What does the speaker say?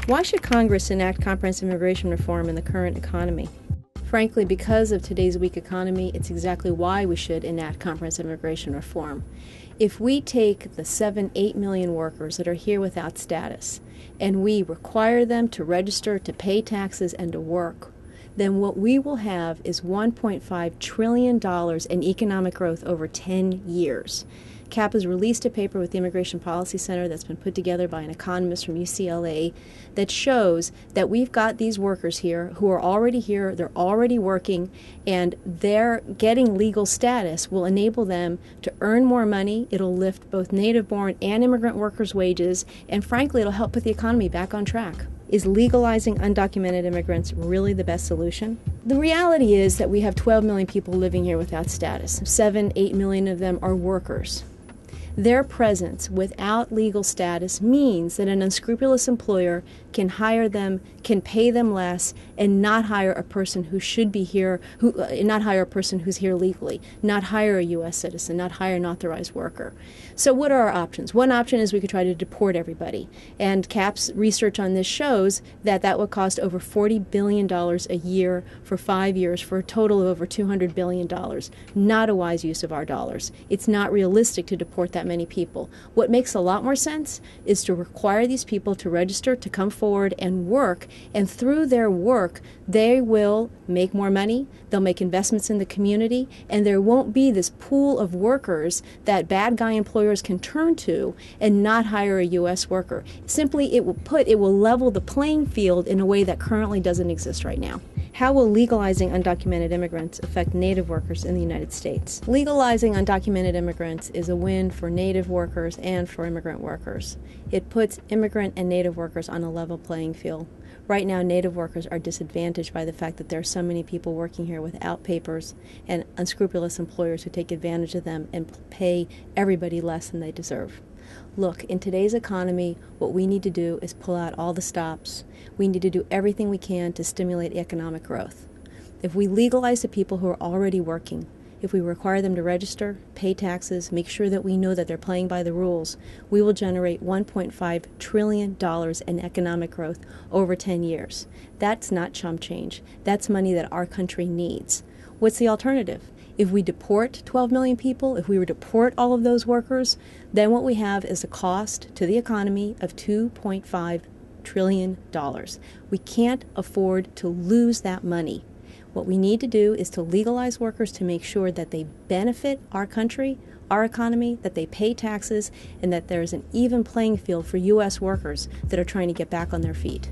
Why should Congress enact comprehensive immigration reform in the current economy? Frankly, because of today's weak economy, it's exactly why we should enact comprehensive immigration reform. If we take the 7-8 million workers that are here without status and we require them to register, to pay taxes, and to work, then what we will have is $1.5 trillion in economic growth over 10 years. CAP has released a paper with the Immigration Policy Center that's been put together by an economist from UCLA that shows that we've got these workers here who are already here, they're already working, and their getting legal status will enable them to earn more money. It'll lift both native-born and immigrant workers' wages, and frankly, it'll help put the economy back on track. Is legalizing undocumented immigrants really the best solution? The reality is that we have 12 million people living here without status. 7-8 million of them are workers. Their presence without legal status means that an unscrupulous employer can hire them, can pay them less, and not hire a person who should be here, not hire a person who's here legally, not hire a U.S. citizen, not hire an authorized worker. So what are our options? One option is we could try to deport everybody. And CAP's research on this shows that that would cost over $40 billion a year for 5 years for a total of over $200 billion. Not a wise use of our dollars. It's not realistic to deport that many people. What makes a lot more sense is to require these people to register, to come forward and work, and through their work they will make more money, they'll make investments in the community, and there won't be this pool of workers that bad guy employers can turn to and not hire a U.S. worker. Simply, it will level the playing field in a way that currently doesn't exist right now. How will legalizing undocumented immigrants affect native workers in the United States? Legalizing undocumented immigrants is a win for native workers and for immigrant workers. It puts immigrant and native workers on a level playing field. Right now, native workers are disadvantaged by the fact that there are so many people working here without papers and unscrupulous employers who take advantage of them and pay everybody less than they deserve. Look, in today's economy, what we need to do is pull out all the stops. We need to do everything we can to stimulate economic growth. If we legalize the people who are already working, if we require them to register, pay taxes, make sure that we know that they're playing by the rules, we will generate $1.5 trillion in economic growth over 10 years. That's not chump change. That's money that our country needs. What's the alternative? If we deport 12 million people, if we were to deport all of those workers, then what we have is a cost to the economy of $2.5 trillion. We can't afford to lose that money. What we need to do is to legalize workers to make sure that they benefit our country, our economy, that they pay taxes, and that there's an even playing field for U.S. workers that are trying to get back on their feet.